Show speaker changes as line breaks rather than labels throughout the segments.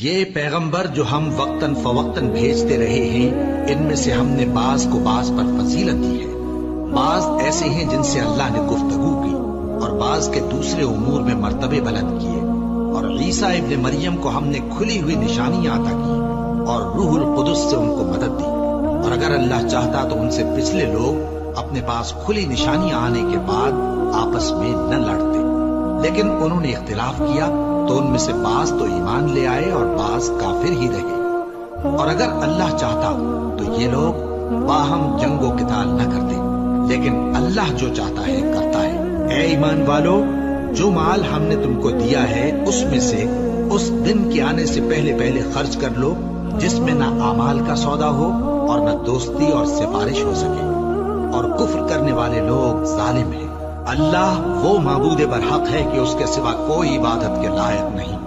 یہ پیغمبر جو ہم وقتاً فوقتاً بھیجتے رہے ہیں، ان میں سے ہم نے بعض کو بعض پر فضیلت دی ہے۔ بعض ایسے ہیں جن سے اللہ نے گفتگو کی، اور بعض کے دوسرے امور میں مرتبے بلند کیے۔ اور عیسیٰ ابن مریم کو ہم نے کھلی ہوئی نشانیاں عطا کی اور روح القدس سے ان کو مدد دی، اور اگر اللہ چاہتا تو ان سے پچھلے لوگ اپنے پاس کھلی نشانیاں آنے کے بعد آپس میں نہ لڑتے، لیکن انہوں نے اختلاف کیا تو ان میں سے بعض تو ایمان لے آئے اور بعض کافر ہی رہے۔ اور اگر اللہ چاہتا تو یہ لوگ باہم جنگ و قتال نہ کرتے، لیکن اللہ جو چاہتا ہے کرتا ہے۔ اے ایمان والو، جو مال ہم نے تم کو دیا ہے اس میں سے اس دن کے آنے سے پہلے پہلے خرچ کر لو جس میں نہ اعمال کا سودا ہو اور نہ دوستی اور سفارش ہو سکے، اور کفر کرنے والے لوگ ظالم ہیں۔ اللہ وہ معبود برحق ہے کہ اس کے سوا کوئی عبادت کے لائق نہیں،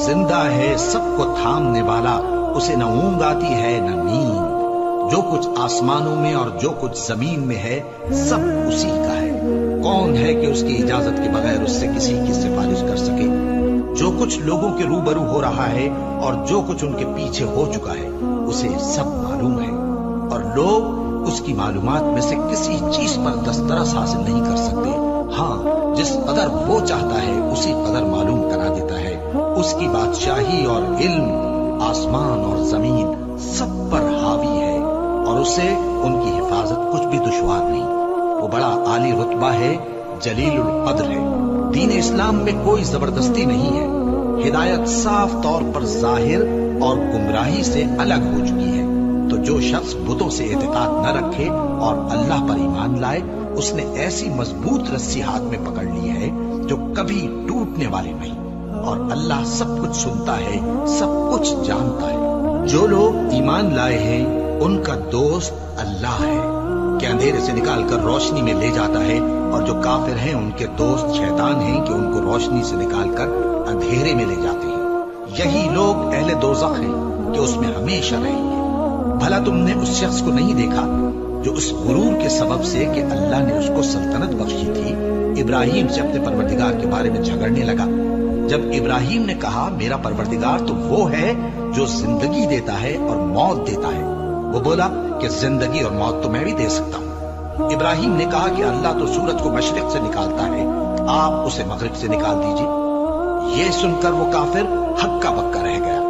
زندہ ہے، سب کو تھامنے والا، اسے نہ اونگ آتی ہے نہ نیند۔ جو کچھ آسمانوں میں اور جو کچھ زمین میں ہے سب اسی کا ہے۔ کون ہے کہ اس کی اجازت کے بغیر اس سے کسی کی سفارش کر سکے؟ جو کچھ لوگوں کے روبرو ہو رہا ہے اور جو کچھ ان کے پیچھے ہو چکا ہے اسے سب معلوم ہے، اور لوگ اس کی معلومات میں سے کسی چیز پر دسترس حاصل نہیں کر سکتے۔ ہاں، جس قدر وہ چاہتا ہے اسی قدر معلوم کرا دیتا ہے۔ اس کی بادشاہی اور علم آسمان اور زمین سب پر حاوی ہے، اور اسے ان کی حفاظت کچھ بھی دشوار نہیں۔ وہ بڑا عالی رتبہ ہے، جلیل القدر ہے۔ دین اسلام میں کوئی زبردستی نہیں ہے، ہدایت صاف طور پر ظاہر اور گمراہی سے الگ ہو چکی ہے۔ تو جو شخص بتوں سے اعتقاد نہ رکھے اور اللہ پر ایمان لائے، اس نے ایسی مضبوط رسی ہاتھ میں پکڑ لی ہے جو کبھی ٹوٹنے والی نہیں، اور اللہ سب کچھ سنتا ہے، سب کچھ جانتا ہے۔ جو لوگ ایمان لائے ہیں ان کا دوست اللہ ہے کہ اندھیرے سے نکال کر روشنی میں لے جاتا ہے، اور جو کافر ہیں ان کے دوست شیطان ہیں کہ ان کو روشنی سے نکال کر اندھیرے میں لے جاتے ہیں۔ یہی لوگ اہل دوزخ ہیں کہ اس میں ہمیشہ رہیں گے۔ بھلا تم نے اس شخص کو نہیں دیکھا جو اس غرور کے سبب سے کہ اللہ نے اس کو سلطنت بخشی تھی، ابراہیم سے اپنے پروردگار کے بارے میں جھگڑنے لگا؟ جب ابراہیم نے کہا میرا پروردگار تو وہ ہے جو زندگی دیتا ہے اور موت دیتا ہے، وہ بولا کہ زندگی اور موت تو میں بھی دے سکتا ہوں۔ ابراہیم نے کہا کہ اللہ تو سورج کو مشرق سے نکالتا ہے، آپ اسے مغرب سے نکال دیجیے۔ یہ سن کر وہ کافر ہکا بکا رہ گیا،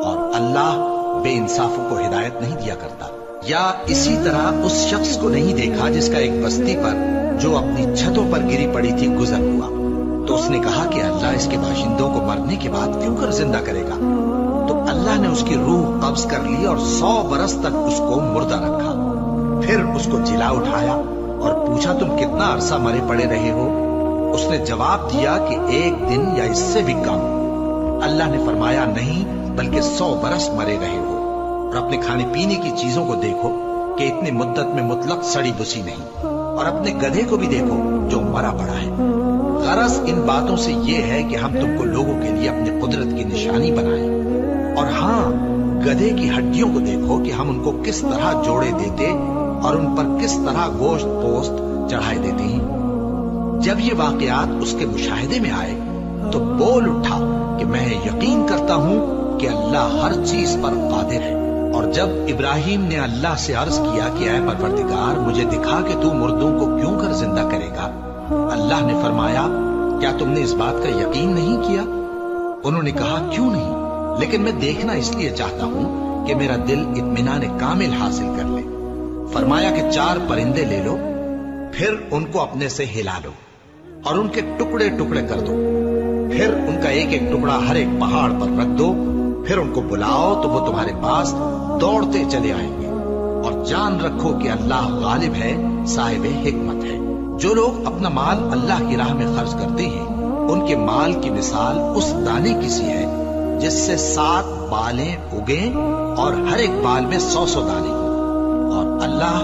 اور اللہ بے انصافوں کو ہدایت نہیں دیا کرتا۔ یا اسی طرح اس شخص کو نہیں دیکھا جس کا ایک بستی پر جو اپنی چھتوں پر گری پڑی تھی گزر ہوا، تو اس نے کہا کہ اللہ اس کے باشندوں کو مرنے کے بعد کیوں کر زندہ کرے گا؟ تو اللہ نے اس کی روح قبض کر لی اور 100 برس تک اس کو مردہ رکھا۔ پھر اس کو جلا اٹھایا اور پوچھا تم کتنا عرصہ مرے پڑے رہے ہو؟ اس نے جواب دیا کہ 1 دن یا اس سے بھی کم۔ اللہ نے فرمایا نہیں بلکہ 100 برس مرے رہے ہو، اور اپنے کھانے پینے کی چیزوں کو دیکھو کہ اتنی مدت میں مطلق سڑی بسی نہیں، اور اپنے گدھے کو بھی دیکھو جو مرا پڑا ہے۔ غرض ان باتوں سے یہ ہے کہ ہم تم کو لوگوں کے لیے اپنی قدرت کی نشانی بنائیں۔ اور ہاں، گدھے کی ہڈیوں کو دیکھو کہ ہم ان کو کس طرح جوڑے دیتے اور ان پر کس طرح گوشت پوست چڑھائے دیتے ہیں۔ جب یہ واقعات اس کے مشاہدے میں آئے تو بول اٹھا کہ میں یقین کرتا ہوں کہ اللہ ہر چیز پر قادر ہے۔ اور جب ابراہیم نے اللہ سے عرض کیا کہ اے پروردگار مجھے دکھا کہ تو مردوں کو کیوں کر زندہ کرے گا، اللہ نے فرمایا کیا تم نے اس بات کا یقین نہیں کیا؟ انہوں نے کہا کیوں نہیں، لیکن میں دیکھنا اس لیے چاہتا ہوں کہ میرا دل اطمینان کامل حاصل کر لے۔ فرمایا کہ 4 پرندے لے لو، پھر ان کو اپنے سے ہلا لو اور ان کے ٹکڑے ٹکڑے کر دو، پھر ان کا ایک ایک ٹکڑا ہر ایک پہاڑ پر رکھ دو، پھر ان کو بلاؤ تو وہ تمہارے پاس دوڑتے چلے آئیں گے، اور جان رکھو کہ اللہ غالب ہے، صاحب حکمت ہے۔ جو لوگ اپنا مال اللہ کی راہ میں خرچ کرتے ہیں ان کے مال کی مثال اس دانے کی سی ہے جس سے 7 بالیں اگیں اور ہر ایک بال میں 100 دانے ہوں، اور اللہ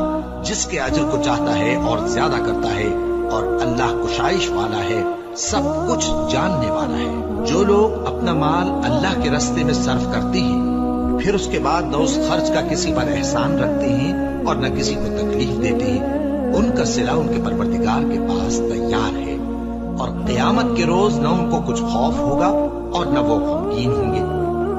جس کے اجر کو چاہتا ہے اور زیادہ کرتا ہے، اور اللہ کشائش والا ہے، سب کچھ جاننے والا ہے۔ جو لوگ اپنا مال اللہ کے راستے میں صرف کرتے ہیں پھر اس کے بعد نہ اس خرچ کا کسی پر احسان رکھتے ہیں اور نہ کسی کو تکلیف دیتے ہیں، ان کا صلہ ان کے پروردگار کے پاس تیار ہے، اور قیامت کے روز نہ ان کو کچھ خوف ہوگا اور نہ وہ غمگین ہوں گے۔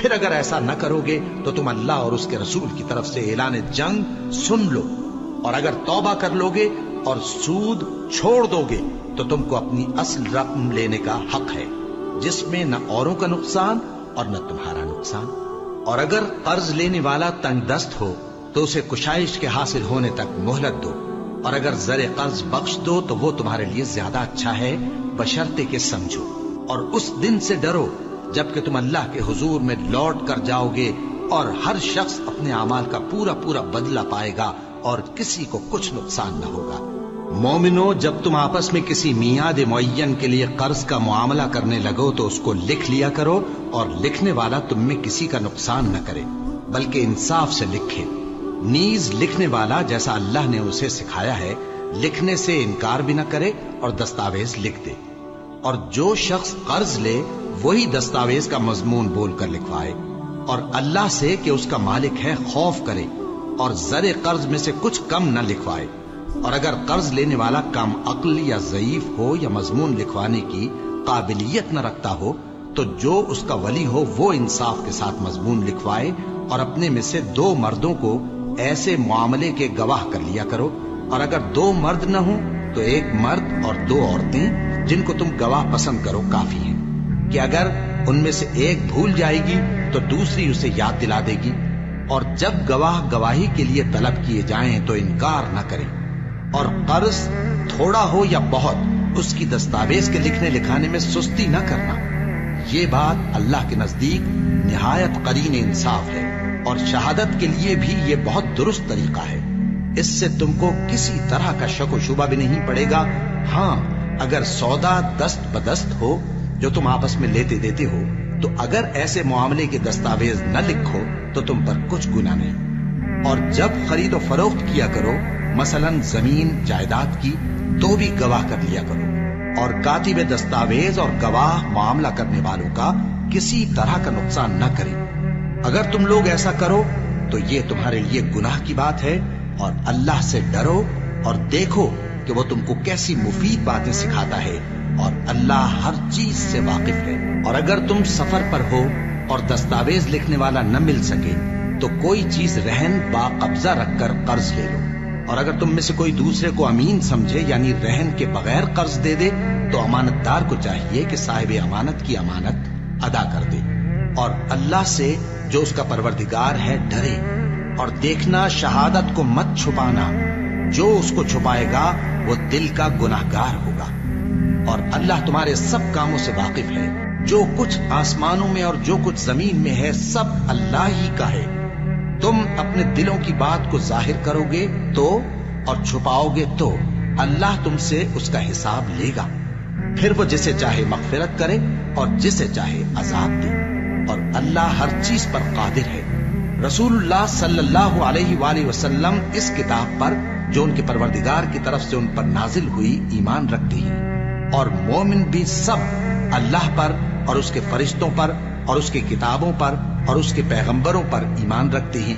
پھر اگر ایسا نہ کرو گے تو تم اللہ اور اس کے رسول کی طرف سے اعلان جنگ سن لو، اور اگر توبہ کر لو گے اور سود چھوڑ دو گے تو تم کو اپنی اصل رقم لینے کا حق ہے، جس میں نہ اوروں کا نقصان اور نہ تمہارا نقصان۔ اور اگر قرض لینے والا تنگ دست ہو تو اسے کشائش کے حاصل ہونے تک مہلت دو، اور اگر زر قرض بخش دو تو وہ تمہارے لیے زیادہ اچھا ہے، بشرطے کہ سمجھو۔ اور اس دن سے ڈرو جبکہ تم اللہ کے حضور میں لوٹ کر جاؤ گے، اور ہر شخص اپنے اعمال کا پورا پورا بدلہ پائے گا اور کسی کو کچھ نقصان نہ ہوگا۔ مومنو، جب تم آپس میں کسی میعاد معین کے لیے قرض کا معاملہ کرنے لگو تو اس کو لکھ لیا کرو، اور لکھنے والا تم میں کسی کا نقصان نہ کرے بلکہ انصاف سے لکھے۔ نیز لکھنے والا جیسا اللہ نے اسے سکھایا ہے لکھنے سے انکار بھی نہ کرے اور دستاویز لکھ دے، اور جو شخص قرض لے وہی دستاویز کا مضمون بول کر لکھوائے، اور اللہ سے کہ اس کا مالک ہے خوف کرے، اور زر قرض میں سے کچھ کم نہ لکھوائے۔ اور اگر قرض لینے والا کم عقل یا ضعیف ہو یا مضمون لکھوانے کی قابلیت نہ رکھتا ہو تو جو اس کا ولی ہو وہ انصاف کے ساتھ مضمون لکھوائے، اور اپنے میں سے 2 مردوں کو ایسے معاملے کے گواہ کر لیا کرو، اور اگر 2 مرد نہ ہوں تو 1 مرد اور 2 عورتیں جن کو تم گواہ پسند کرو کافی ہیں، کہ اگر ان میں سے ایک بھول جائے گی تو دوسری اسے یاد دلا دے گی۔ اور جب گواہ گواہی کے لیے طلب کیے جائیں تو انکار نہ کریں، اور قرض تھوڑا ہو یا بہت اس کی دستاویز کے لکھنے لکھانے میں سستی نہ کرنا۔ یہ بات اللہ کے نزدیک نہایت قرین انصاف ہے، اور شہادت کے لیے بھی یہ بہت درست طریقہ ہے۔ اس سے تم کو کسی طرح کا شک و شبہ بھی نہیں پڑے گا۔ ہاں، اگر سودا دست بدست ہو جو تم آپس میں لیتے دیتے ہو تو اگر ایسے معاملے کے دستاویز نہ لکھو تو تم پر کچھ گناہ نہیں۔ اور جب خرید و فروخت کیا کرو، مثلا زمین جائیداد کی، تو بھی گواہ کر لیا کرو، اور کاتب دستاویز اور گواہ معاملہ کرنے والوں کا کسی طرح کا نقصان نہ کریں۔ اگر تم لوگ ایسا کرو تو یہ تمہارے لیے گناہ کی بات ہے، اور اللہ سے ڈرو اور دیکھو کہ وہ تم کو کیسی مفید باتیں سکھاتا ہے، اور اللہ ہر چیز سے واقف ہے۔ اور اگر تم سفر پر ہو اور دستاویز لکھنے والا نہ مل سکے تو کوئی چیز رہن با قبضہ رکھ کر قرض لے لو، اور اگر تم میں سے کوئی دوسرے کو امین سمجھے یعنی رہن کے بغیر قرض دے دے تو امانت دار کو چاہیے کہ صاحب امانت کی امانت ادا کر دے، اور اللہ سے جو اس کا پروردگار ہے ڈرے، اور دیکھنا شہادت کو مت چھپانا، جو اس کو چھپائے گا وہ دل کا گناہگار ہوگا۔ اور اللہ تمہارے سب کاموں سے واقف ہے، جو کچھ آسمانوں میں اور جو کچھ زمین میں ہے سب اللہ ہی کا ہے۔ تم اپنے دلوں کی بات کو ظاہر کرو گے تو اور چھپاؤ گے تو اللہ تم سے اس کا حساب لے گا، پھر وہ جسے چاہے مغفرت کرے اور جسے چاہے عذاب دے، اور اللہ ہر چیز پر قادر ہے۔ رسول اللہ صلی اللہ علیہ وآلہ وسلم اس کتاب پر جو ان کے پروردگار کی طرف سے ان پر نازل ہوئی ایمان رکھتے ہیں، اور مومن بھی سب اللہ پر اور اس کے فرشتوں پر اور اس کی کتابوں پر اور اس کے پیغمبروں پر ایمان رکھتے ہیں،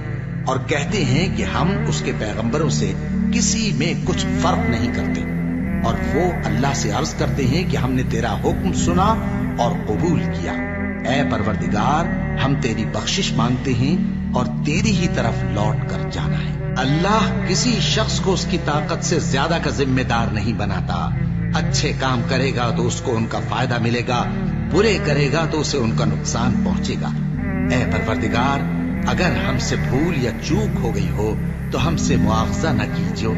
اور کہتے ہیں کہ ہم اس کے پیغمبروں سے کسی میں کچھ فرق نہیں کرتے، اور وہ اللہ سے عرض کرتے ہیں کہ ہم نے تیرا حکم سنا اور قبول کیا۔ اے پروردگار، ہم تیری بخشش مانگتے ہیں اور تیری ہی طرف لوٹ کر جانا ہے۔ اللہ کسی شخص کو اس کی طاقت سے زیادہ کا ذمہ دار نہیں بناتا۔ اچھے کام کرے گا تو اس کو ان کا فائدہ ملے گا، برے کرے گا تو اسے ان کا نقصان پہنچے گا۔ اے پروردگار، اگر ہم سے بھول یا چوک ہو گئی ہو تو ہم سے مواخذہ نہ کیجو۔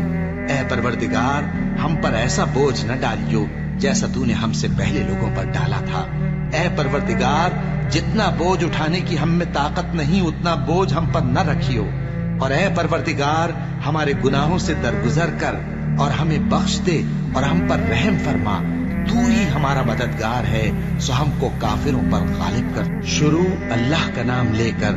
اے پروردگار، ہم پر ایسا بوجھ نہ ڈالیو جیسا تو نے ہم سے پہلے لوگوں پر ڈالا تھا۔ اے پروردگار، جتنا بوجھ اٹھانے کی ہم میں طاقت نہیں اتنا بوجھ ہم پر نہ رکھیو، اور اے پروردگار، ہمارے گناہوں سے درگزر کر اور ہمیں بخش دے اور ہم پر رحم فرما۔ تو ہی ہمارا مددگار ہے، سو ہم کو کافروں پر غالب کر۔ شروع اللہ کا نام لے کر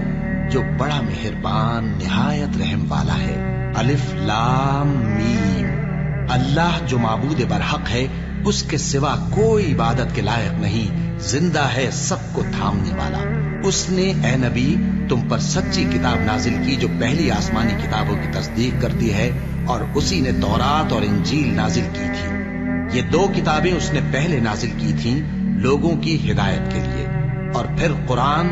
جو بڑا مہربان نہایت رحم والا ہے۔ الف لام میم۔ اللہ جو معبود برحق ہے، اس کے سوا کوئی عبادت کے لائق نہیں، زندہ ہے، سب کو تھامنے والا۔ اس نے اے نبی تم پر سچی کتاب نازل کی جو پہلی آسمانی کتابوں کی تصدیق کرتی ہے، اور اسی نے تورات اور انجیل نازل کی تھی۔ یہ 2 کتابیں اس نے پہلے نازل کی تھیں لوگوں کی ہدایت کے لیے، اور پھر قرآن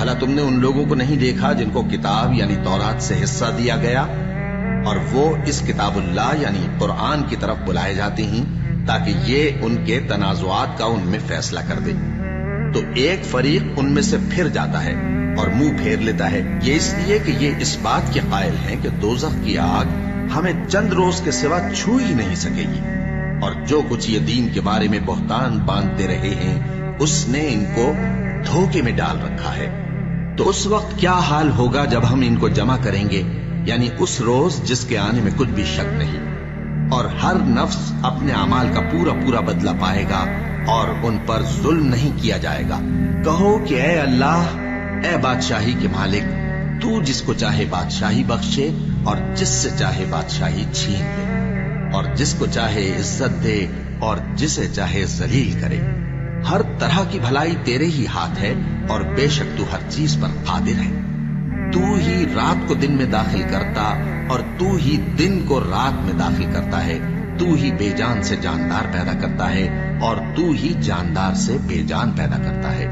بھلا تم نے ان لوگوں کو نہیں دیکھا جن کو کتاب یعنی تورات سے حصہ دیا گیا اور وہ اس کتاب اللہ یعنی قرآن کی طرف بلائے جاتے ہیں تاکہ یہ ان کے تنازعات کا ان میں فیصلہ کر دے؟ تو ایک فریق ان میں سے پھر جاتا ہے اور منہ پھیر لیتا ہے، یہ اس لیے کہ یہ اس بات کے قائل ہیں کہ دوزخ کی آگ ہمیں چند روز کے سوا چھو ہی نہیں سکے گی، اور جو کچھ یہ دین کے بارے میں بہتان باندھتے رہے ہیں اس نے ان کو دھوکے میں ڈال رکھا ہے۔ تو اس وقت کیا حال ہوگا جب ہم ان کو جمع کریں گے، یعنی اس روز جس کے آنے میں کچھ بھی شک نہیں، اور ہر نفس اپنے اعمال کا پورا پورا بدلہ پائے گا اور ان پر ظلم نہیں کیا جائے گا۔ کہو کہ اے اللہ، اے بادشاہی کے مالک، تو جس کو چاہے بادشاہی بخشے اور جس سے چاہے بادشاہی چھین لے، اور جس کو چاہے عزت دے اور جسے چاہے ذلیل کرے۔ ہر طرح کی بھلائی تیرے ہی ہاتھ ہے اور بے شک تو ہر چیز پر قادر ہے۔ تو ہی رات کو دن میں داخل کرتا اور تو ہی دن کو رات میں داخل کرتا ہے۔ تو ہی بے جان سے جاندار پیدا کرتا ہے اور تو ہی جاندار سے بے جان پیدا کرتا ہے،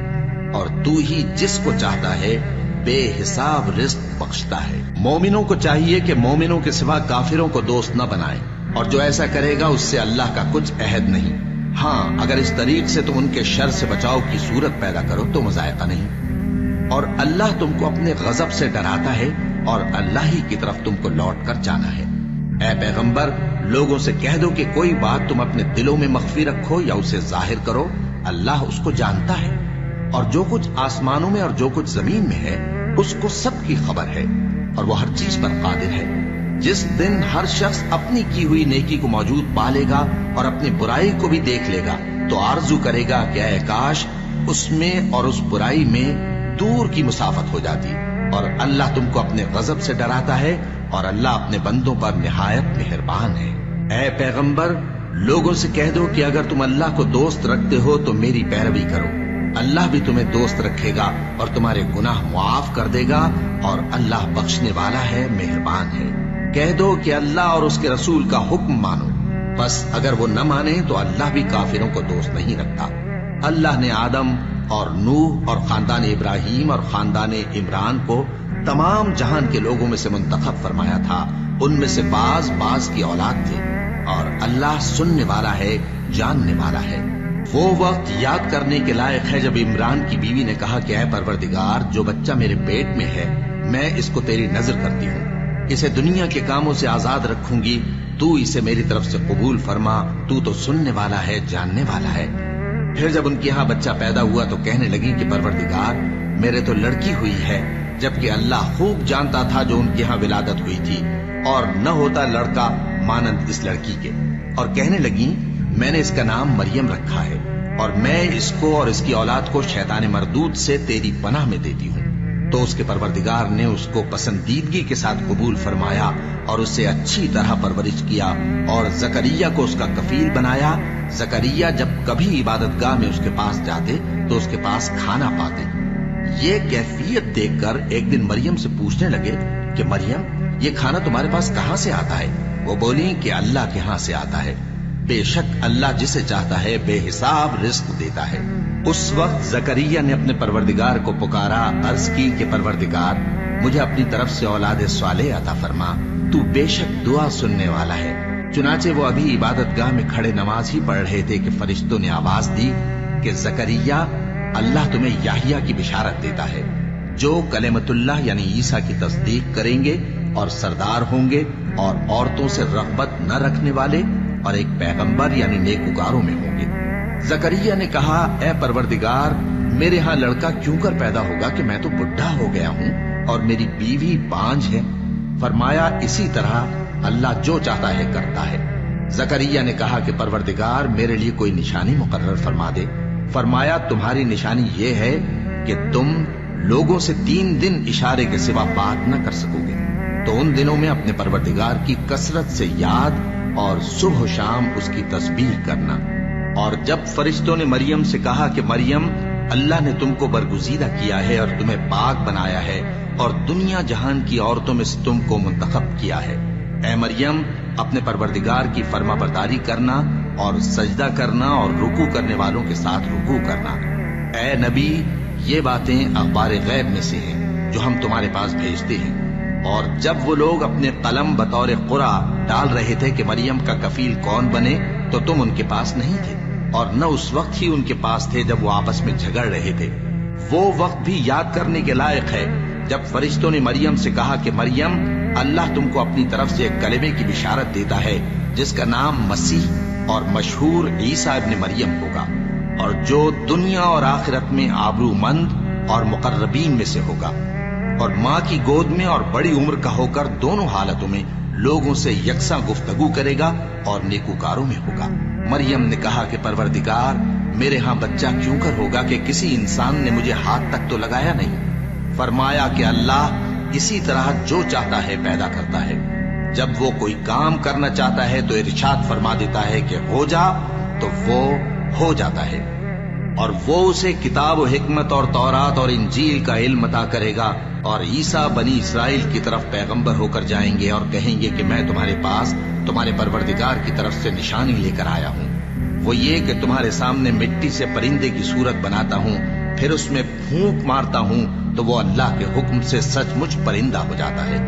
اور تو ہی جس کو چاہتا ہے بے حساب رزق بخشتا ہے۔ مومنوں کو چاہیے کہ مومنوں کے سوا کافروں کو دوست نہ بنائیں، اور جو ایسا کرے گا اس سے اللہ کا کچھ عہد نہیں۔ ہاں، اگر اس طریق سے تم ان کے شر سے بچاؤ کی صورت پیدا کرو تو مذائقہ نہیں، اور اللہ تم کو اپنے غضب سے ڈراتا ہے اور اللہ ہی کی طرف تم کو لوٹ کر جانا ہے۔ اے پیغمبر، لوگوں سے کہہ دو کہ کوئی بات تم اپنے دلوں میں مخفی رکھو یا اسے ظاہر کرو، اللہ اس کو جانتا ہے، اور جو کچھ آسمانوں میں اور جو کچھ زمین میں ہے اس کو سب کی خبر ہے، اور وہ ہر چیز پر قادر ہے۔ جس دن ہر شخص اپنی کی ہوئی نیکی کو موجود پا لے گا اور اپنی برائی کو بھی دیکھ لے گا تو آرزو کرے گا کہ اے کاش اس میں اور اس برائی میں دور کی مسافت ہو جاتی، اور اللہ تم کو اپنے غضب سے ڈراتا ہے اور اللہ اپنے بندوں پر نہایت مہربان ہے۔ اے پیغمبر، لوگوں سے کہہ دو کہ اگر تم اللہ کو دوست رکھتے ہو تو میری پیروی کرو، اللہ بھی تمہیں دوست رکھے گا اور تمہارے گناہ معاف کر دے گا، اور اللہ بخشنے والا ہے، مہربان ہے۔ کہہ دو کہ اللہ اور اس کے رسول کا حکم مانو، بس اگر وہ نہ مانے تو اللہ بھی کافروں کو دوست نہیں رکھتا۔ اللہ نے آدم اور نوح اور خاندان ابراہیم اور خاندان عمران کو تمام جہان کے لوگوں میں سے منتخب فرمایا تھا، ان میں سے بعض کی اولاد تھے، اور اللہ سننے والا ہے، جاننے والا ہے۔ وہ وقت یاد کرنے کے لائق ہے جب عمران کی بیوی نے کہا کہ اے پروردگار، جو بچہ میرے پیٹ میں ہے میں اس کو تیری نظر کرتی ہوں، اسے دنیا کے کاموں سے آزاد رکھوں گی، تو اسے میری طرف سے قبول فرما، تو تو سننے والا ہے، جاننے والا ہے۔ پھر جب ان کے ہاں بچہ پیدا ہوا تو کہنے لگی کہ پروردگار، میرے تو لڑکی ہوئی ہے، جبکہ اللہ خوب جانتا تھا جو ان کے ہاں ولادت ہوئی تھی، اور نہ ہوتا لڑکا مانند اس لڑکی کے، اور کہنے لگی میں نے اس کا نام مریم رکھا ہے، اور میں اس کو اور اس کی اولاد کو شیطان مردود سے تیری پناہ میں دیتی ہوں۔ تو اس کے پروردگار نے اس کو پسندیدگی کے ساتھ قبول فرمایا اور اسے اچھی طرح پرورش کیا، اور زکریہ کو اس کا کفیل بنایا۔ زکریہ جب کبھی عبادت گاہ میں اس کے پاس جاتے تو اس کے پاس کھانا پاتے۔ یہ کیفیت دیکھ کر ایک دن مریم سے پوچھنے لگے کہ مریم، یہ کھانا تمہارے پاس کہاں سے آتا ہے؟ وہ بولی کہ اللہ کے ہاں سے آتا ہے، بے شک اللہ جسے چاہتا ہے بے حساب رزق دیتا ہے۔ اس وقت زکریا نے اپنے پروردگار کو پکارا، عرض کی کہ پروردگار، مجھے اپنی طرف سے اولاد صالح عطا فرما، تو بے شک دعا سننے والا ہے۔ چنانچہ وہ ابھی عبادت گاہ میں کھڑے نماز ہی پڑھ رہے تھے کہ فرشتوں نے آواز دی کہ زکریا، اللہ تمہیں یحییٰ کی بشارت دیتا ہے، جو کلمۃ اللہ یعنی عیسیٰ کی تصدیق کریں گے اور سردار ہوں گے اور عورتوں سے رغبت نہ رکھنے والے اور ایک پیغمبر یعنی نیکوکاروں میں ہوں گے۔ زکریا نے کہا، اے پروردگار، میرے ہاں لڑکا کیوں کر پیدا ہوگا کہ میں تو بڈھا ہو گیا ہوں اور میری بیوی بانجھ ہے؟ فرمایا، اسی طرح اللہ جو چاہتا ہے کرتا ہے۔ زکریا نے کہا کہ پروردگار، میرے لیے کوئی نشانی مقرر فرما دے۔ فرمایا، تمہاری نشانی یہ ہے کہ تم لوگوں سے 3 دن اشارے کے سوا بات نہ کر سکو گے، تو ان دنوں میں اپنے پروردگار کی کثرت سے یاد اور صبح و شام اس کی تسبیح کرنا۔ اور جب فرشتوں نے مریم سے کہا کہ مریم، اللہ نے تم کو برگزیدہ کیا ہے اور تمہیں پاک بنایا ہے اور دنیا جہان کی عورتوں میں سے تم کو منتخب کیا ہے، اے مریم، اپنے پروردگار کی فرما برداری کرنا اور سجدہ کرنا اور رکوع کرنے والوں کے ساتھ رکوع کرنا۔ اے نبی، یہ باتیں اخبار غیب میں سے ہیں جو ہم تمہارے پاس بھیجتے ہیں۔ اور جب وہ لوگ اپنے قلم بطور قرعہ ڈال رہے تھے کہ مریم کا کفیل کون بنے تو تم ان کے پاس نہیں تھے، اور نہ اس وقت ہی ان کے پاس تھے جب وہ آپس میں جھگڑ رہے تھے۔ وہ وقت بھی یاد کرنے کے لائق ہے جب فرشتوں نے مریم سے کہا کہ مریم، اللہ تم کو اپنی طرف سے ایک کلمے کی بشارت دیتا ہے جس کا نام مسیح اور مشہور عیسیٰ ابن مریم ہوگا، اور جو دنیا اور آخرت میں آبرو مند اور مقربین میں سے ہوگا، اور ماں کی گود میں اور بڑی عمر کا ہو کر دونوں حالتوں میں لوگوں سے یکساں گفتگو کرے گا اور نیکوکاروں میں ہوگا۔ مریم نے کہا کہ پروردگار، میرے ہاں بچہ کیوں کر ہوگا کہ کسی انسان نے مجھے ہاتھ تک تو لگایا نہیں۔ فرمایا کہ اللہ اسی طرح جو چاہتا ہے پیدا کرتا ہے، جب وہ کوئی کام کرنا چاہتا ہے تو ارشاد فرما دیتا ہے کہ ہو جا تو وہ ہو جاتا ہے، اور وہ اسے کتاب و حکمت اور تورات اور انجیل کا علم عطا کرے گا، اور عیسیٰ بنی اسرائیل کی طرف پیغمبر ہو کر جائیں گے اور کہیں گے کہ میں تمہارے پاس تمہارے پروردگار کی طرف سے نشانی لے کر آیا ہوں، وہ یہ کہ تمہارے سامنے مٹی سے پرندے کی صورت بناتا ہوں، پھر اس میں پھونک مارتا ہوں تو وہ اللہ کے حکم سے سچ مچ پرندہ ہو جاتا ہے،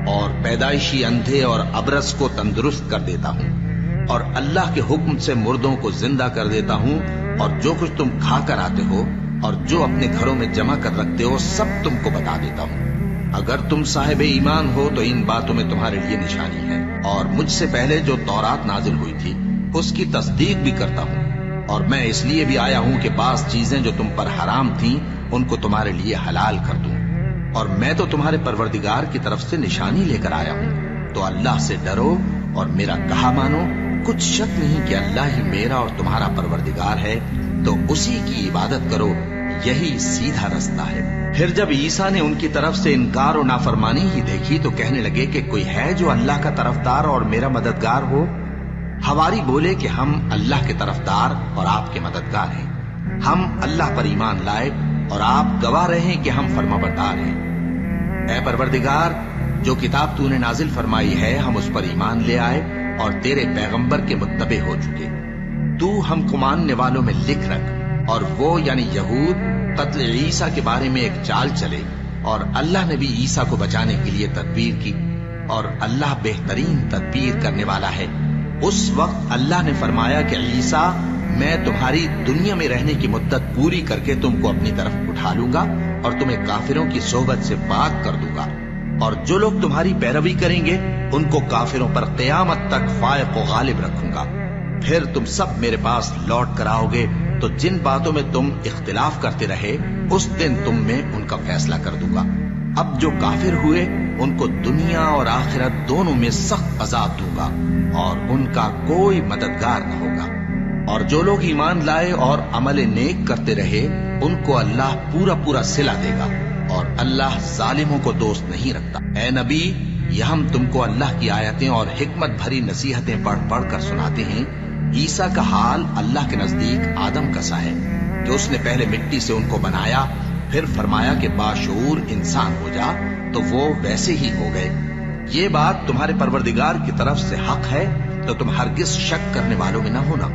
اور پیدائشی اندھے اور ابرص کو تندرست کر دیتا ہوں، اور اللہ کے حکم سے مردوں کو زندہ کر دیتا ہوں، اور جو کچھ تم کھا کر آتے ہو اور جو اپنے گھروں میں جمع کر رکھتے ہو سب تم کو بتا دیتا ہوں۔ اگر تم صاحب ایمان ہو تو ان باتوں میں تمہارے لیے نشانی ہے، اور مجھ سے پہلے جو تورات نازل ہوئی تھی اس کی تصدیق بھی کرتا ہوں، اور میں اس لیے بھی آیا ہوں کہ بعض چیزیں جو تم پر حرام تھیں ان کو تمہارے لیے حلال کر دوں، اور میں تو تمہارے پروردگار کی طرف سے نشانی لے کر آیا ہوں، تو اللہ سے ڈرو اور میرا کہا مانو۔ کچھ شک نہیں کہ اللہ ہی میرا اور تمہارا پروردگار ہے، تو اسی کی عبادت کرو، یہی سیدھا رستہ ہے۔ پھر جب عیسیٰ نے ان کی طرف سے انکار و نافرمانی ہی دیکھی تو کہنے لگے کہ کوئی ہے جو اللہ کا طرفدار اور میرا مددگار ہو؟ حواری بولے کہ ہم اللہ کے طرفدار اور آپ کے مددگار ہیں، ہم اللہ پر ایمان لائے اور آپ گواہ رہے کہ ہم فرما بردار ہیں۔ اے پروردگار، جو کتاب تو نے نازل فرمائی ہے ہم اس پر ایمان لے آئے اور تیرے پیغمبر کے متبع ہو چکے، تو ہم کو ماننے والوں میں لکھ رکھ، اور وہ یعنی یہود قتل عیسیٰ کے بارے میں ایک چال چلے، اور اللہ نے بھی عیسیٰ کو بچانے کے لیے تدبیر کی، اور اللہ بہترین تدبیر کرنے والا ہے۔ اس وقت اللہ نے فرمایا کہ عیسیٰ، میں تمہاری دنیا میں رہنے کی مدت پوری کر کے تم کو اپنی طرف اٹھا لوں گا اور تمہیں کافروں کی صحبت سے پاک کر دوں گا، اور جو لوگ تمہاری پیروی کریں گے ان کو کافروں پر قیامت تک فائق و غالب رکھوں گا۔ پھر تم سب میرے پاس لوٹ کر آؤ گے تو جن باتوں میں تم اختلاف کرتے رہے اس دن تم میں ان کا فیصلہ کر دوں گا۔ اب جو کافر ہوئے ان کو دنیا اور آخرت دونوں میں سخت عذاب دوں گا اور ان کا کوئی مددگار نہ ہوگا، اور جو لوگ ایمان لائے اور عمل نیک کرتے رہے ان کو اللہ پورا پورا صلہ دے گا، اور اللہ ظالموں کو دوست نہیں رکھتا۔ اے نبی، یہ ہم تم کو اللہ کی آیتیں اور حکمت بھری نصیحتیں پڑھ پڑھ کر سناتے ہیں۔ عیسیٰ کا حال اللہ کے نزدیک آدم کا سا ہے کہ اس نے پہلے مٹی سے ان کو بنایا، پھر فرمایا کہ باشعور انسان ہو جا، تو وہ ویسے ہی ہو گئے۔ یہ بات تمہارے پروردگار کی طرف سے حق ہے، تو تم ہرگز شک کرنے والوں میں نہ ہونا۔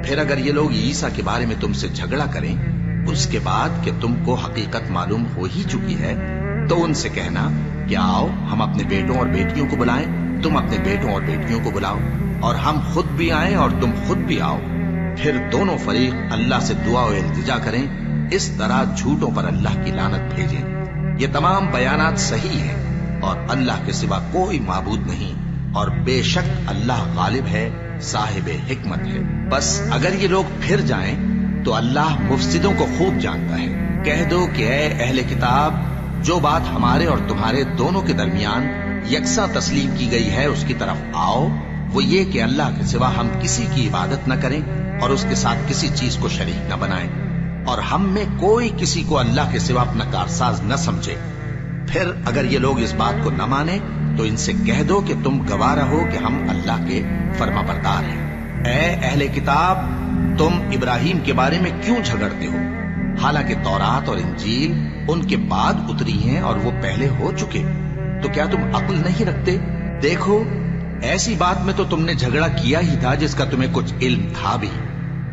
پھر اگر یہ لوگ عیسیٰ کے بارے میں تم سے جھگڑا کریں اس کے بعد کہ تم کو حقیقت معلوم ہو ہی چکی ہے، تو ان سے کہنا کہ آؤ ہم اپنے بیٹوں اور بیٹیوں کو بلائیں، تم اپنے بیٹوں اور بیٹیوں کو بلاؤ، اور ہم خود بھی آئیں اور تم خود بھی آؤ، پھر دونوں فریق اللہ سے دعا و التجا کریں، اس طرح جھوٹوں پر اللہ کی لعنت بھیجیں۔ یہ تمام بیانات صحیح ہیں، اور اللہ کے سوا کوئی معبود نہیں، اور بے شک اللہ غالب ہے، صاحب حکمت ہے۔ بس اگر یہ لوگ پھر جائیں تو اللہ مفسدوں کو خوب جانتا ہے۔ کہہ دو کہ اے اہل کتاب، جو بات ہمارے اور تمہارے دونوں کے درمیان یکساں تسلیم کی گئی ہے اس کی طرف آؤ، وہ یہ کہ اللہ کے سوا ہم کسی کی عبادت نہ کریں اور اس کے ساتھ کسی چیز کو شریک نہ بنائیں، اور ہم میں کوئی کسی کو اللہ کے سوا اپنا کارساز نہ سمجھے۔ پھر اگر یہ لوگ اس بات کو نہ مانیں تو ان سے کہہ دو کہ تم گواہ رہو کہ ہم اللہ کے فرما بردار ہیں۔ اے اہل کتاب، تم ابراہیم کے بارے میں کیوں جھگڑتے ہو؟ حالانکہ تورات اور انجیل ان کے بعد اتری ہیں اور وہ پہلے ہو چکے، تو کیا تم عقل نہیں رکھتے؟ دیکھو، ایسی بات میں تو تم نے جھگڑا کیا ہی تھا جس کا تمہیں کچھ علم تھا بھی،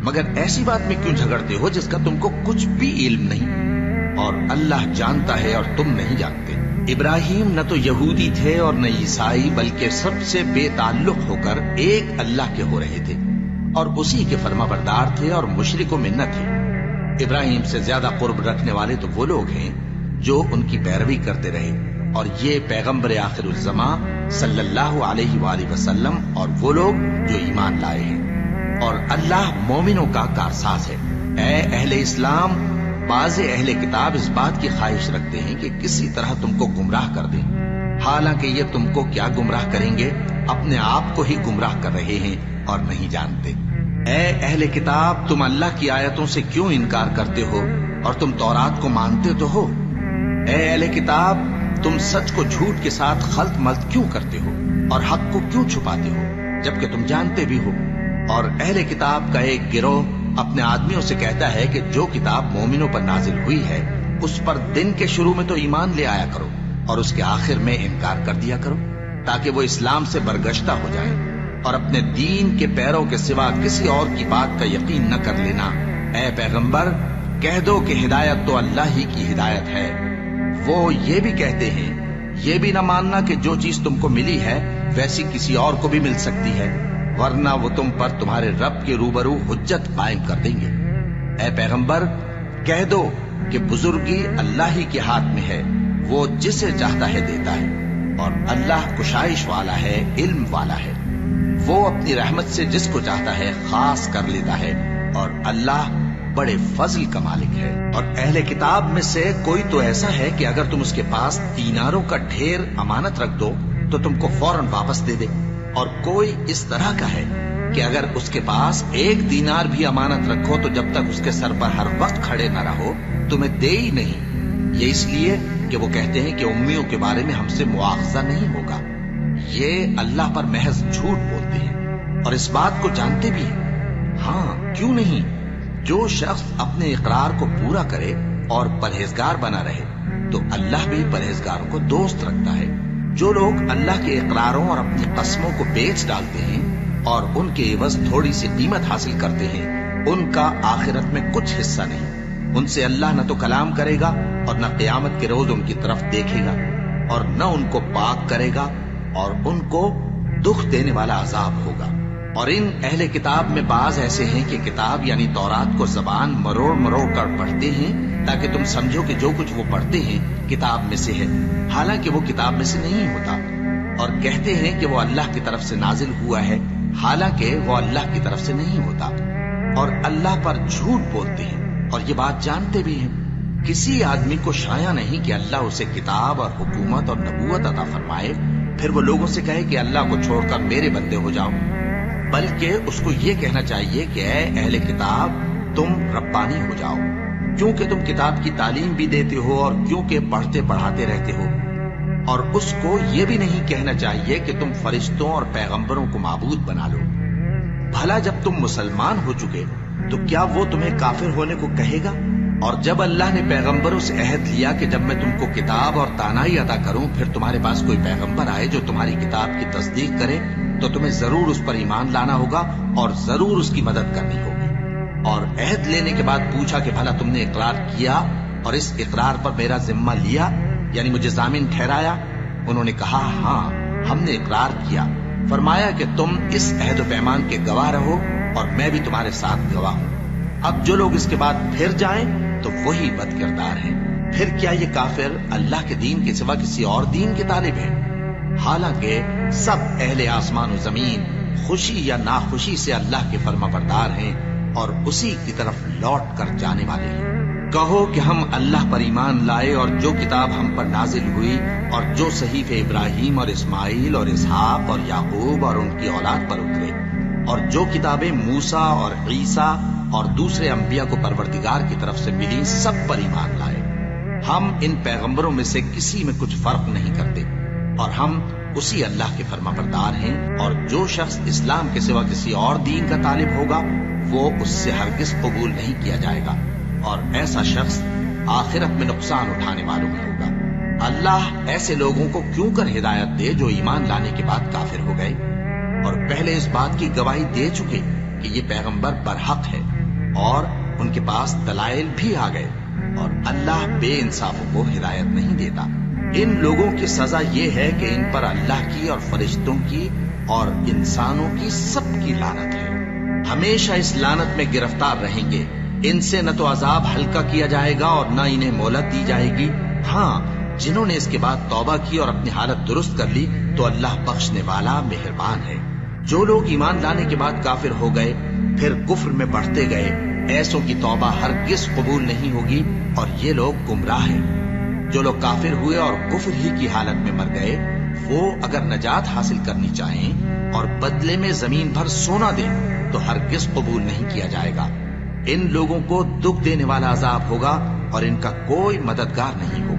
مگر ایسی بات میں کیوں جھگڑتے ہو جس کا تم کو کچھ بھی علم نہیں؟ اور اللہ جانتا ہے اور تم نہیں جانتے۔ ابراہیم نہ تو یہودی تھے اور نہ عیسائی، بلکہ سب سے بے تعلق ہو کر ایک اللہ کے ہو رہے تھے اور اسی کے فرما بردار تھے اور مشرکوں میں نہ تھے۔ ابراہیم سے زیادہ قرب رکھنے والے تو وہ لوگ ہیں جو ان کی پیروی کرتے رہے، اور یہ پیغمبر آخر الزماں صلی اللہ علیہ وآلہ وسلم اور وہ لوگ جو ایمان لائے ہیں، اور اللہ مومنوں کا کارساز ہے۔ اے اہل اسلام، بعض اہل کتاب اس بات کی خواہش رکھتے ہیں کہ کسی طرح تم کو گمراہ کر دیں، حالانکہ یہ تم کو کیا گمراہ کریں گے، اپنے آپ کو ہی گمراہ کر رہے ہیں اور نہیں جانتے۔ اے اہل کتاب، تم اللہ کی آیتوں سے کیوں انکار کرتے ہو اور تم تورات کو مانتے تو ہو؟ اے اہل کتاب، تم سچ کو جھوٹ کے ساتھ خلط ملط کیوں کرتے ہو اور حق کو کیوں چھپاتے ہو جبکہ تم جانتے بھی ہو؟ اور اہل کتاب کا ایک گروہ اپنے آدمیوں سے کہتا ہے کہ جو کتاب مومنوں پر نازل ہوئی ہے اس پر دن کے شروع میں تو ایمان لے آیا کرو اور اس کے آخر میں انکار کر دیا کرو، تاکہ وہ اسلام سے برگشتہ ہو جائیں اور اپنے دین کے پیروں کے سوا کسی اور کی بات کا یقین نہ کر لینا۔ اے پیغمبر، کہہ دو کہ ہدایت تو اللہ ہی کی ہدایت ہے۔ وہ یہ بھی کہتے ہیں، یہ بھی نہ ماننا کہ جو چیز تم کو ملی ہے ویسی کسی اور کو بھی مل سکتی ہے، ورنہ وہ تم پر تمہارے رب کے روبرو حجت قائم کر دیں گے۔ اے پیغمبر، کہہ دو کہ بزرگی اللہ ہی کے ہاتھ میں ہے، وہ جسے چاہتا ہے دیتا ہے، اور اللہ کشائش والا ہے، علم والا ہے، وہ اپنی رحمت سے جس کو چاہتا ہے خاص کر لیتا ہے، اور اللہ بڑے فضل کا مالک ہے۔ اور اہل کتاب میں سے کوئی تو ایسا ہے کہ اگر تم اس کے پاس دیناروں کا ڈھیر امانت رکھ دو تو تم کو فوراً واپس دے دے، اور کوئی اس طرح کا ہے کہ اگر اس کے پاس 1 دینار بھی امانت رکھو تو جب تک اس کے سر پر ہر وقت کھڑے نہ رہو تمہیں دے ہی نہیں۔ یہ اس لیے کہ وہ کہتے ہیں کہ امیوں کے بارے میں ہم سے مواخذہ نہیں ہوگا۔ یہ اللہ پر محض جھوٹ بولتے ہیں اور اس بات کو جانتے بھی ہیں۔ ہاں، کیوں نہیں؟ جو شخص اپنے اقرار کو پورا کرے اور پرہیزگار بنا رہے تو اللہ بھی پرہیزگاروں کو دوست رکھتا ہے۔ جو لوگ اللہ کے اقراروں اور اپنی قسموں کو بیچ ڈالتے ہیں اور ان کے عوض تھوڑی سی قیمت حاصل کرتے ہیں، ان کا آخرت میں کچھ حصہ نہیں۔ ان سے اللہ نہ تو کلام کرے گا اور نہ قیامت کے روز ان کی طرف دیکھے گا، اور نہ ان کو پاک کرے گا، اور ان کو دکھ دینے والا عذاب ہوگا۔ اور ان اہل کتاب میں بعض ایسے ہیں کہ کتاب یعنی تورات کو زبان مروڑ مروڑ کر پڑھتے ہیں تاکہ تم سمجھو کہ جو کچھ وہ پڑھتے ہیں کتاب میں سے ہے، حالانکہ وہ کتاب میں سے نہیں ہوتا، اور کہتے ہیں کہ وہ اللہ کی طرف سے نازل ہوا ہے، حالانکہ وہ اللہ کی طرف سے نہیں ہوتا، اور اللہ پر جھوٹ بولتے ہیں اور یہ بات جانتے بھی ہیں۔ کسی آدمی کو شایع نہیں کہ اللہ اسے کتاب اور حکومت اور نبوت عطا فرمائے، پھر وہ لوگوں سے کہے کہ اللہ کو چھوڑ کر میرے بندے ہو جاؤ، بلکہ اس کو یہ کہنا چاہیے کہ اے اہل کتاب، تم ربانی ہو جاؤ، کیونکہ تم کتاب کی تعلیم بھی دیتے ہو اور کیونکہ پڑھتے پڑھاتے رہتے ہو۔ اور اس کو یہ بھی نہیں کہنا چاہیے کہ تم فرشتوں اور پیغمبروں کو معبود بنا لو۔ بھلا جب تم مسلمان ہو چکے تو کیا وہ تمہیں کافر ہونے کو کہے گا؟ اور جب اللہ نے پیغمبروں سے عہد لیا کہ جب میں تم کو کتاب اور دانائی عطا کروں پھر تمہارے پاس کوئی پیغمبر آئے جو تمہاری کتاب کی تصدیق کرے تو تمہیں ضرور اس پر ایمان لانا ہوگا اور ضرور اس کی مدد کرنی ہوگی۔ اور عہد لینے کے بعد پوچھا کہ بھلا تم نے اقرار کیا اور اس اقرار پر میرا ذمہ لیا، یعنی مجھے ضامن ٹھہرایا؟ انہوں نے کہا ہاں، ہم نے اقرار کیا۔ فرمایا کہ تم اس عہد و پیمان کے گواہ رہو اور میں بھی تمہارے ساتھ گواہ ہوں۔ اب جو لوگ اس کے بعد پھر جائیں تو وہی بد کردار ہیں۔ پھر کیا یہ کافر اللہ کے دین کے سوا کسی اور دین کے طالب ہیں؟ حالانکہ سب اہل آسمان و زمین خوشی یا ناخوشی سے اللہ کے فرما بردار ہیں اور اسی کی طرف لوٹ کر جانے والے ہیں۔ کہو کہ ہم اللہ پر ایمان لائے اور جو کتاب ہم پر نازل ہوئی اور جو صحیفے ابراہیم اور اسماعیل اور اسحاق اور یعقوب اور ان کی اولاد پر اترے اور جو کتابیں موسیٰ اور عیسیٰ اور دوسرے انبیاء کو پروردگار کی طرف سے ملی سب پر ایمان لائے۔ ہم ان پیغمبروں میں سے کسی میں کچھ فرق نہیں کرتے اور ہم اسی اللہ کے فرما بردار ہیں، اور جو شخص اسلام کے سوا کسی اور دین کا طالب ہوگا وہ اس سے ہرگز قبول نہیں کیا جائے گا، اور ایسا شخص آخرت میں نقصان اٹھانے والوں میں ہوگا۔ اللہ ایسے لوگوں کو کیوں کر ہدایت دے جو ایمان لانے کے بعد کافر ہو گئے اور پہلے اس بات کی گواہی دے چکے کہ یہ پیغمبر برحق ہے اور ان کے پاس دلائل بھی آ گئے، اور اللہ بے انصافوں کو ہدایت نہیں دیتا۔ ان لوگوں کی سزا یہ ہے کہ ان پر اللہ کی اور فرشتوں کی اور انسانوں کی سب کی لعنت ہے، ہمیشہ اس لعنت میں گرفتار رہیں گے۔ ان سے نہ تو عذاب ہلکا کیا جائے گا اور نہ انہیں مہلت دی جائے گی۔ ہاں، جنہوں نے اس کے بعد توبہ کی اور اپنی حالت درست کر لی تو اللہ بخشنے والا مہربان ہے۔ جو لوگ ایمان لانے کے بعد کافر ہو گئے پھر کفر میں بڑھتے گئے، ایسوں کی توبہ ہرگز قبول نہیں ہوگی اور یہ لوگ گمراہ ہیں۔ جو لوگ کافر ہوئے اور کفر ہی کی حالت میں مر گئے، وہ اگر نجات حاصل کرنی چاہیں اور بدلے میں زمین بھر سونا دیں تو ہرگز قبول نہیں کیا جائے گا۔ ان لوگوں کو دکھ دینے والا عذاب ہوگا اور ان کا کوئی مددگار نہیں ہوگا۔